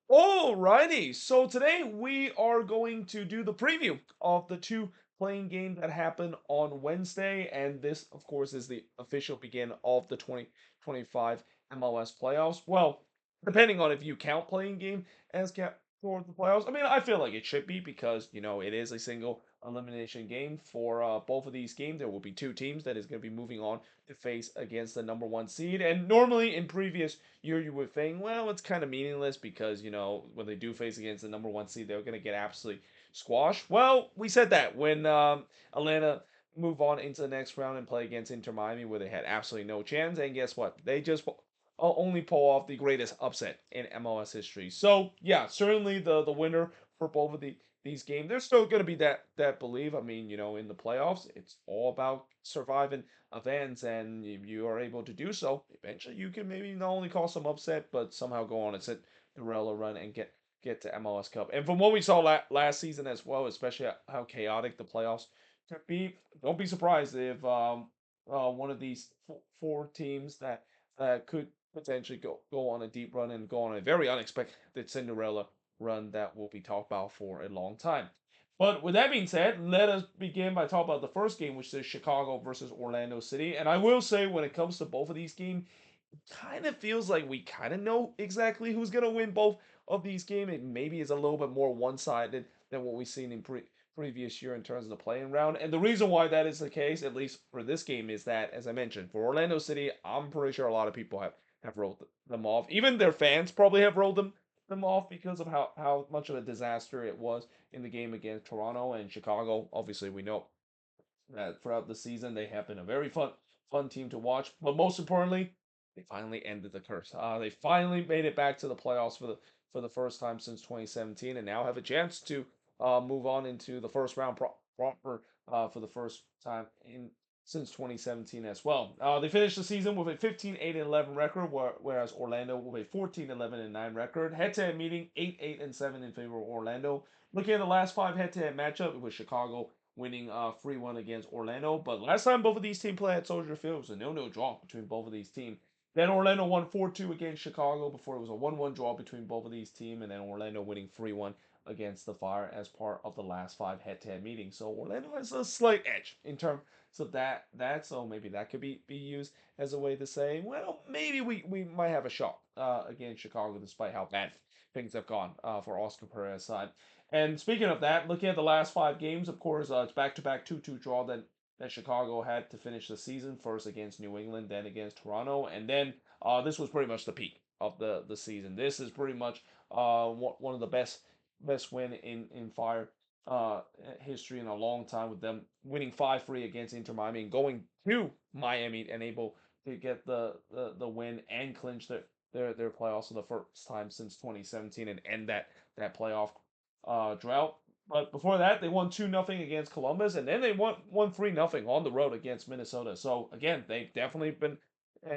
Alrighty, so today we are going to do the preview of the two playing games that happened on Wednesday, and this, of course, is the official begin of the 2025 MLS playoffs. Well, depending on if you count playing game as count towards the playoffs. I mean, I feel like it should be because it is a single elimination game for both of these games. There will be two teams that is going to be moving on to face against the number one seed, and normally in previous you would think, well, it's kind of meaningless because, when they do face against the number one seed, they're going to get absolutely squashed. Well, we said that when Atlanta move on into the next round and play against Inter Miami, where they had absolutely no chance. And guess what? They just only pull off the greatest upset in MLS history. So, yeah, certainly the winner for both of these games. There's still going to be that belief. I mean, in the playoffs, it's all about surviving events, and if you are able to do so, eventually you can maybe not only cause some upset, but somehow go on a Cinderella run and get to MLS Cup. And from what we saw last season as well, especially how chaotic the playoffs could be, don't be surprised if one of these four teams that could potentially go on a deep run and go on a very unexpected Cinderella run that will be talked about for a long time. But with that being said, let us begin by talking about the first game, which is Chicago versus Orlando City. And I will say, when it comes to both of these games, it kind of feels like we kind of know exactly who's going to win both of these games. It maybe is a little bit more one-sided than what we've seen in previous year in terms of the playing round. And the reason why that is the case, at least for this game, is that, as I mentioned, for Orlando City, I'm pretty sure a lot of people have wrote them off. Even their fans probably have rolled them off because of how much of a disaster it was in the game against Toronto and Chicago. Obviously, we know that throughout the season they have been a very fun team to watch. But most importantly, they finally ended the curse. They finally made it back to the playoffs for the first time since 2017, and now have a chance to move on into the first round proper for the first time in since 2017 as well. They finished the season with a 15-8-11 record, whereas Orlando with a 14-11-9 record. Head-to-head meeting 8-8-7 in favor of Orlando. Looking at the last five head-to-head matchup, it was Chicago winning 3-1 against Orlando. But last time both of these teams played at Soldier Field, it was a 0-0 draw between both of these teams. Then Orlando won 4-2 against Chicago before it was a 1-1 draw between both of these teams, and then Orlando winning 3-1 against the Fire as part of the last five head-to-head meetings. So Orlando has a slight edge in terms of that. So maybe that could be used as a way to say, well, maybe we might have a shot against Chicago, despite how bad things have gone for Oscar Perez side. And speaking of that, looking at the last five games, of course, it's back-to-back 2-2 draw that Chicago had to finish the season. First against New England, then against Toronto, and then this was pretty much the peak of the season. This is pretty much one of the best win in Fire history in a long time, with them winning 5-3 against Inter Miami and going to Miami and able to get the win and clinch their playoffs for the first time since 2017 and end that playoff drought. But before that, they won 2-0 against Columbus, and then they won 3-0 on the road against Minnesota. So again, they've definitely been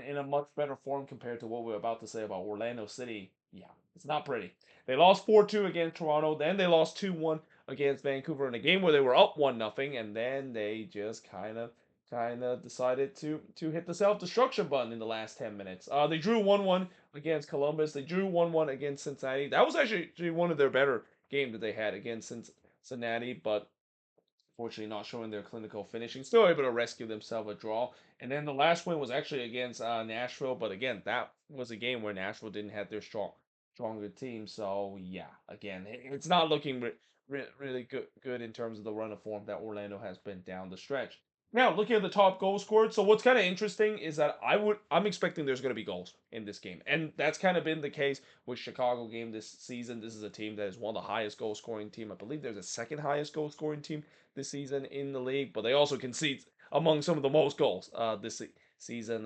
in a much better form compared to what we're about to say about Orlando City. Yeah, it's not pretty. They lost 4-2 against Toronto, then they lost 2-1 against Vancouver in a game where they were up 1-0, and then they just kind of decided to hit the self-destruction button in the last 10 minutes. They drew 1-1 against Columbus. They drew 1-1 against Cincinnati. That was actually one of their better game that they had against Cincinnati, but unfortunately not showing their clinical finishing. Still able to rescue themselves a draw. And then the last win was actually against Nashville, but again, that was a game where Nashville didn't have their stronger team. So yeah, again, it's not looking really good in terms of the run of form that Orlando has been down the stretch. Now, looking at the top goal scored, so what's kind of interesting is that I'm expecting there's going to be goals in this game, and that's kind of been the case with Chicago game this season. This is a team that is one of the highest goal scoring team. I believe there's a second highest goal scoring team this season in the league, but they also concede among some of the most goals this season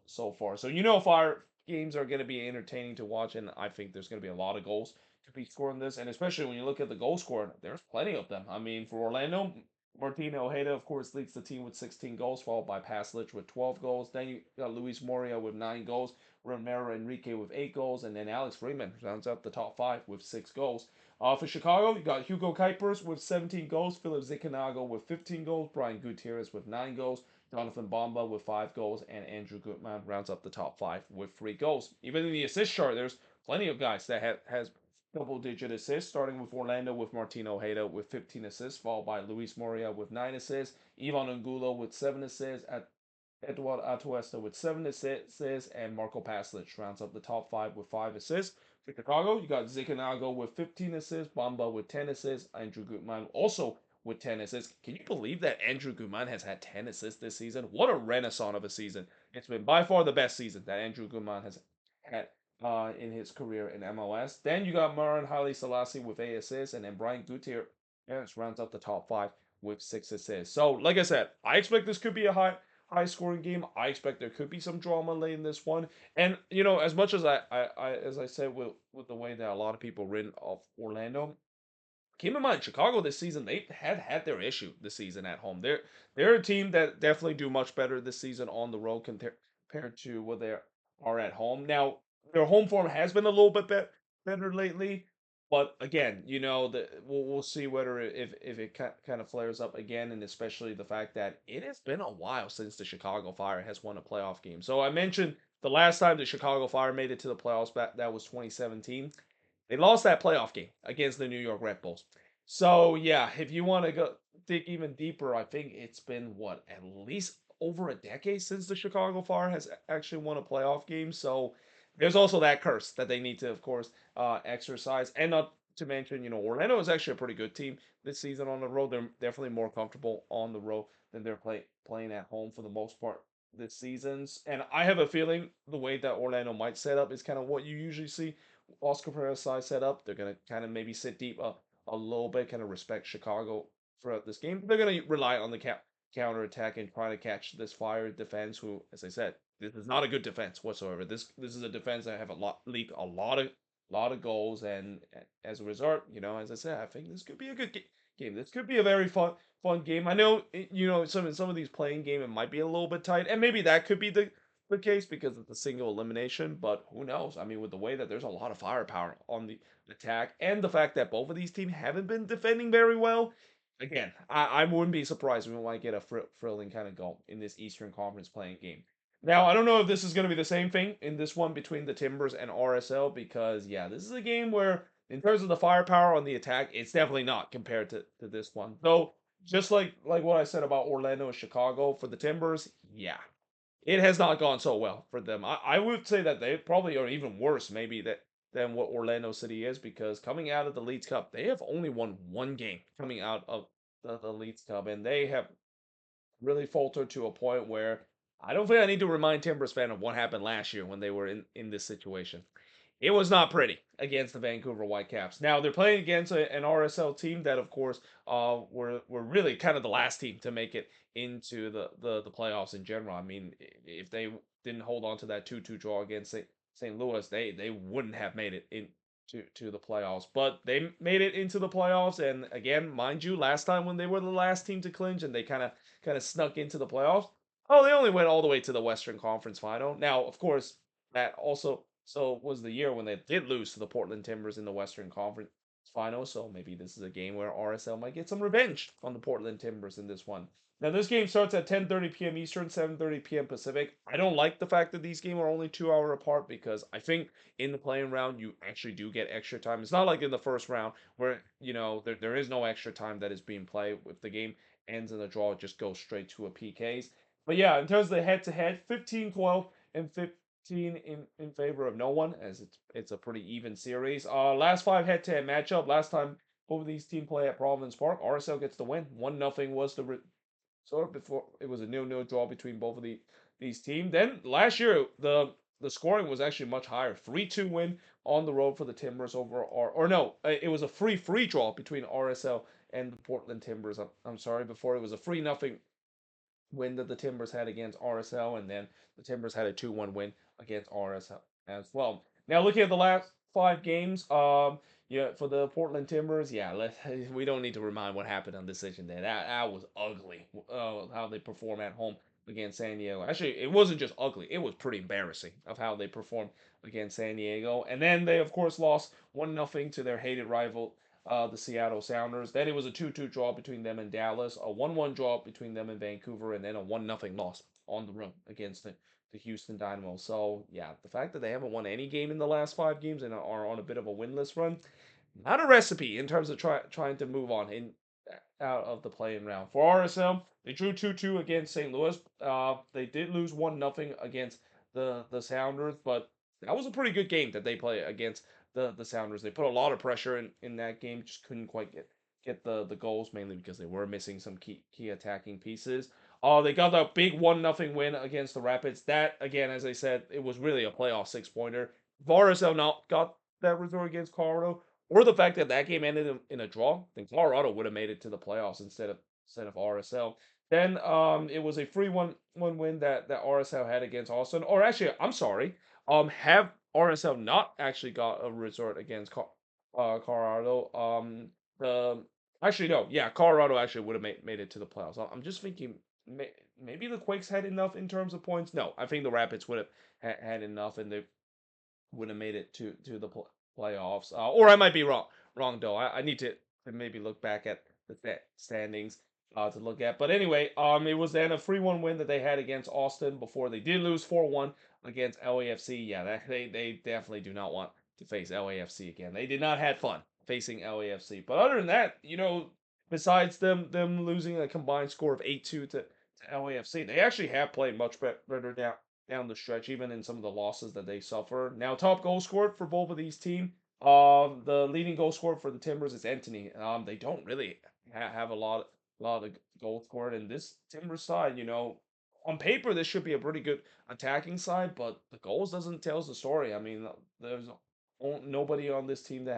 so far. So Fire games are going to be entertaining to watch, and I think there's going to be a lot of goals to be scored in this, and especially when you look at the goal scored, there's plenty of them. I mean, for Orlando, Martino Ojeda, of course, leads the team with 16 goals, followed by Paslich with 12 goals. Then you got Luis Moria with 9 goals, Romero Enrique with 8 goals, and then Alex Freeman rounds up the top 5 with 6 goals. For Chicago, you got Hugo Kuipers with 17 goals, Philip Zikanago with 15 goals, Brian Gutierrez with 9 goals, Jonathan Bomba with 5 goals, and Andrew Gutman rounds up the top 5 with 3 goals. Even in the assist chart, there's plenty of guys that has double-digit assists, starting with Orlando with Martino Ojeda with 15 assists, followed by Luis Moria with 9 assists, Ivan Angulo with 7 assists, Eduardo Atuesta with 7 assists, and Marco Pasalic rounds up the top 5 with 5 assists. For Chicago, you got Zikanago with 15 assists, Bamba with 10 assists, Andrew Gutman also with 10 assists. Can you believe that Andrew Gutman has had 10 assists this season? What a renaissance of a season. It's been by far the best season that Andrew Gutman has had in his career in MLS. Then you got Maran Haile Selassie with 8 assists, and then Brian Gutierrez rounds up the top 5 with 6 assists. So, like I said, I expect this could be a high scoring game. I expect there could be some drama late in this one. And as much as I said with the way that a lot of people written off Orlando, keep in mind Chicago this season they have had their issue this season at home. They're a team that definitely do much better this season on the road compared to what they are at home. Now their home form has been a little bit better lately, but again, we'll see whether if it kind of flares up again, and especially the fact that it has been a while since the Chicago Fire has won a playoff game. So I mentioned the last time the Chicago Fire made it to the playoffs, that was 2017. They lost that playoff game against the New York Red Bulls. So yeah, if you want to go dig even deeper, I think it's been what at least over a decade since the Chicago Fire has actually won a playoff game. So there's also that curse that they need to, of course, exercise. And not to mention, Orlando is actually a pretty good team this season on the road. They're definitely more comfortable on the road than they're playing at home for the most part this season's. And I have a feeling the way that Orlando might set up is kind of what you usually see Oscar Pereira's side set up. They're going to kind of maybe sit deep a little bit, kind of respect Chicago throughout this game. They're going to rely on the counter attack and try to catch this Fire defense, who, as I said, this is not a good defense whatsoever. This is a defense that have leak a lot of goals, and as a result, as I said, I think this could be a good game. This could be a very fun game. I know, some of these playing game it might be a little bit tight, and maybe that could be the case because of the single elimination, but who knows? I mean, with the way that there's a lot of firepower on the attack and the fact that both of these teams haven't been defending very well, again, I wouldn't be surprised if we might get a thrilling kind of goal in this Eastern Conference playing game. Now, I don't know if this is going to be the same thing in this one between the Timbers and RSL because, yeah, this is a game where, in terms of the firepower on the attack, it's definitely not compared to this one. Though, just like what I said about Orlando and Chicago for the Timbers, yeah, it has not gone so well for them. I would say that they probably are even worse, maybe than what Orlando City is, because coming out of the Leeds Cup, they have only won one game coming out of the Leeds Cup, and they have really faltered to a point where I don't think I need to remind Timbers fan of what happened last year when they were in this situation. It was not pretty against the Vancouver Whitecaps. Now they're playing against an RSL team that, of course, were really kind of the last team to make it into the playoffs in general. I mean, if they didn't hold on to that 2-2 draw against St. Louis, they wouldn't have made it to the playoffs. But they made it into the playoffs, and again, mind you, last time when they were the last team to clinch and they kind of snuck into the playoffs, oh, they only went all the way to the Western Conference Final. Now, of course, that also was the year when they did lose to the Portland Timbers in the Western Conference Final. So maybe this is a game where RSL might get some revenge on the Portland Timbers in this one. Now this game starts at 10:30 p.m. Eastern, 7:30 p.m. Pacific. I don't like the fact that these games are only 2 hour apart because I think in the playing round you actually do get extra time. It's not like in the first round where there is no extra time that is being played. If the game ends in a draw, it just goes straight to a PKs. But yeah, in terms of the head-to-head, 15-12 and 15 in favor of no one, as it's a pretty even series. Last five head-to-head matchup. Last time both of these teams play at Providence Park, RSL gets the win. 1-0 was the result before it was a 0-0 draw between both of these teams. Then last year the scoring was actually much higher. 3-2 win on the road for the Timbers over or no, it was a free draw between RSL and the Portland Timbers. I'm sorry, before it was a 3-0 win that the Timbers had against RSL, and then the Timbers had a 2-1 win against RSL as well. Now looking at the last five games, yeah, for the Portland Timbers, yeah, we don't need to remind what happened on decision day. That was ugly. How they perform at home against San Diego. Actually, it wasn't just ugly; it was pretty embarrassing of how they performed against San Diego. And then they, of course, lost 1-0 to their hated rival the Seattle Sounders. Then it was a 2-2 draw between them and Dallas, a 1-1 draw between them and Vancouver, and then a 1-0 loss on the road against the Houston Dynamo. So yeah, the fact that they haven't won any game in the last 5 games and are on a bit of a winless run, not a recipe in terms of trying to move on in out of the playing round. For RSL, they drew 2-2 against St. Louis. They did lose 1-0 against the Sounders, but that was a pretty good game that they play against the Sounders. They put a lot of pressure in that game, just couldn't quite get the goals, mainly because they were missing some key attacking pieces. They got a big 1-0 win against the Rapids. That, again, as I said, it was really a playoff 6-pointer. If RSL not got that result against Colorado, or the fact that that game ended in a draw, then Colorado would have made it to the playoffs instead of RSL. Then it was a 3-1 win that RSL had against Austin. Or actually, I'm sorry. Have RSL not actually got a resort against Colorado? The Actually, no. Yeah, Colorado actually would have made it to the playoffs. I'm just thinking maybe the Quakes had enough in terms of points. No, I think the Rapids would have had enough, and they would have made it to the playoffs. Or I might be wrong though. I need to maybe look back at the standings to look at. But anyway, it was then a 3-1 win that they had against Austin before they did lose 4-1 against LAFC. Yeah, they definitely do not want to face LAFC again. They did not have fun facing LAFC. But other than that, besides them losing a combined score of 8-2 to LAFC, they actually have played much better down the stretch, even in some of the losses that they suffer. Now, top goal scorer for both of these teams. The leading goal scorer for the Timbers is Anthony. They don't really have a lot of goal scored, and this Timbers side, on paper this should be a pretty good attacking side, but the goals doesn't tell us the story. I mean, there's nobody on this team that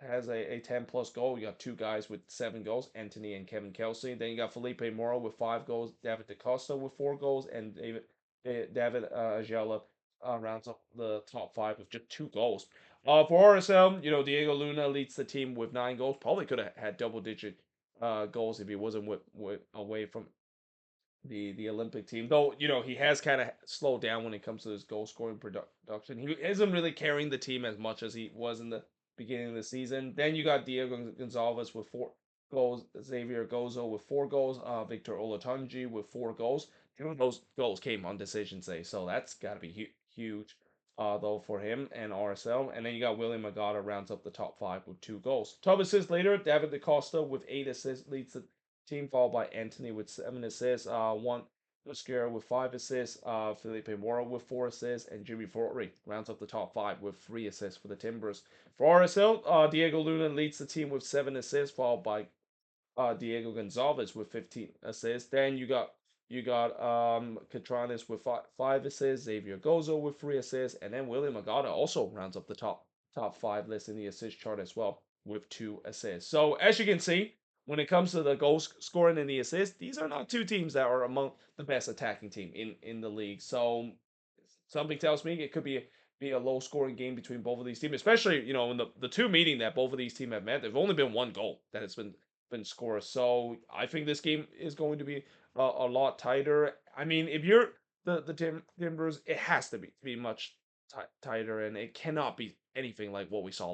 has a 10 plus goal. You got two guys with 7 goals, Anthony and Kevin Kelsey. Then you got Felipe Mora with 5 goals, David DaCosta with 4 goals, and David Ajala rounds up the top 5 with just 2 goals. For RSL, Diego Luna leads the team with 9 goals. Probably could have had double-digit goals if he wasn't away from the Olympic team. Though, he has kind of slowed down when it comes to his goal scoring production. He isn't really carrying the team as much as he was in the beginning of the season. Then you got Diego Gonzalez with 4 goals, Xavier Gozo with 4 goals, Victor Olatunji with 4 goals. Two of those goals came on decision day, so that's got to be huge. Though for him and RSL, and then you got William Magada rounds up the top 5 with 2 goals. Top assists later, David DaCosta with 8 assists leads the team, followed by Anthony with 7 assists, one Oscar with 5 assists, Felipe Mora with 4 assists, and Jimmy Forey rounds up the top 5 with 3 assists for the Timbers. For RSL, Diego Luna leads the team with 7 assists, followed by Diego Gonzalez with 15 assists. Then you got Catranes with five assists, Xavier Gozo with 3 assists, and then William Agata also rounds up the top 5 list in the assist chart as well with 2 assists. So as you can see, when it comes to the goal scoring and the assists, these are not two teams that are among the best attacking team in the league. So something tells me it could be a low scoring game between both of these teams, especially in the two meeting that both of these teams have met. There's only been one goal that has been scored. So I think this game is going to be a lot tighter. I mean, if you're the Timbers, it has to be much tighter, and it cannot be anything like what we saw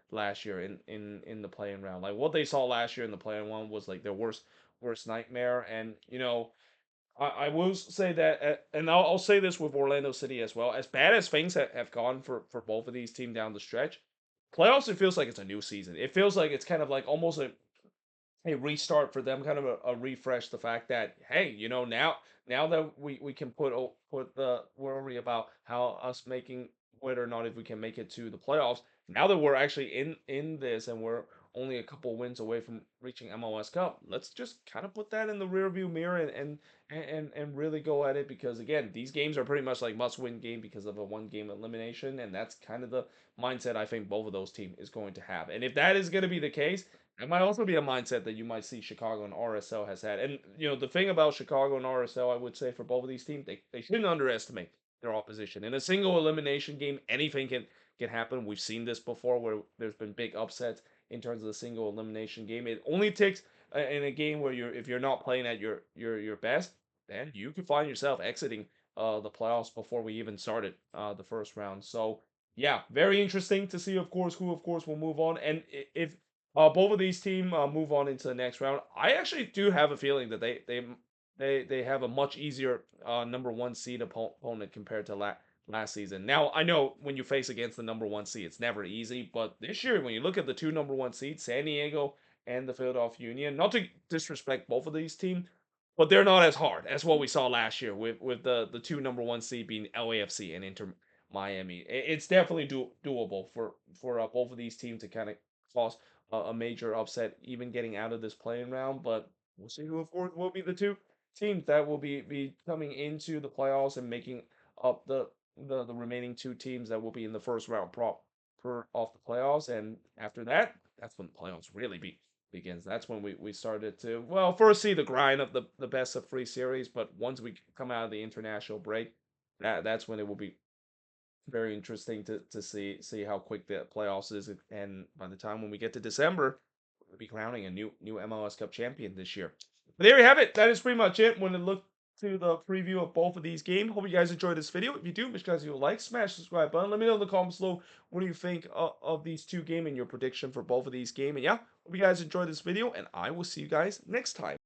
last year in the playing round. Like what they saw last year in the playing one was like their worst nightmare. And I will say that, and I'll say this with Orlando City as well. As bad as things have gone for both of these teams down the stretch, playoffs, it feels like it's a new season. It feels like it's kind of like almost a restart for them, kind of a refresh. The fact that, hey, now that we can put the worry about how us making whether or not if we can make it to the playoffs. Now that we're actually in this and we're only a couple wins away from reaching MLS Cup, let's just kind of put that in the rearview mirror and really go at it, because again, these games are pretty much like must-win game because of a one-game elimination, and that's kind of the mindset I think both of those teams is going to have. And if that is going to be the case, it might also be a mindset that you might see Chicago and RSL has had. And the thing about Chicago and RSL, I would say for both of these teams, they shouldn't underestimate their opposition. In a single elimination game, anything can happen. We've seen this before where there's been big upsets in terms of the single elimination game. It only takes in a game where if you're not playing at your best, then you could find yourself exiting the playoffs before we even started the first round. So yeah, very interesting to see, of course, who of course will move on, and if both of these teams move on into the next round. I actually do have a feeling that they they have a much easier number one seed opponent compared to last season. Now I know when you face against the number one seed, it's never easy, but this year when you look at the two number one seeds, San Diego and the Philadelphia Union, not to disrespect both of these teams, but they're not as hard as what we saw last year with the two number one seed being LAFC and Inter Miami. It's definitely doable for both of these teams to kind of cause a major upset, even getting out of this playing round. But we'll see who of course will be the two teams that will be coming into the playoffs and making up the remaining two teams that will be in the first round per off the playoffs. And after that, that's when the playoffs really begins. That's when we started to, well, first see the grind of the best of three series, but once we come out of the international break, that's when it will be very interesting to see how quick the playoffs is, and by the time when we get to December, we'll be crowning a new MLS Cup champion this year. But there you have it. That is pretty much it when it look to the preview of both of these games. Hope you guys enjoyed this video. If you do, make sure you like, smash the subscribe button. Let me know in the comments below what do you think of these two games and your prediction for both of these games. And yeah, hope you guys enjoyed this video, and I will see you guys next time.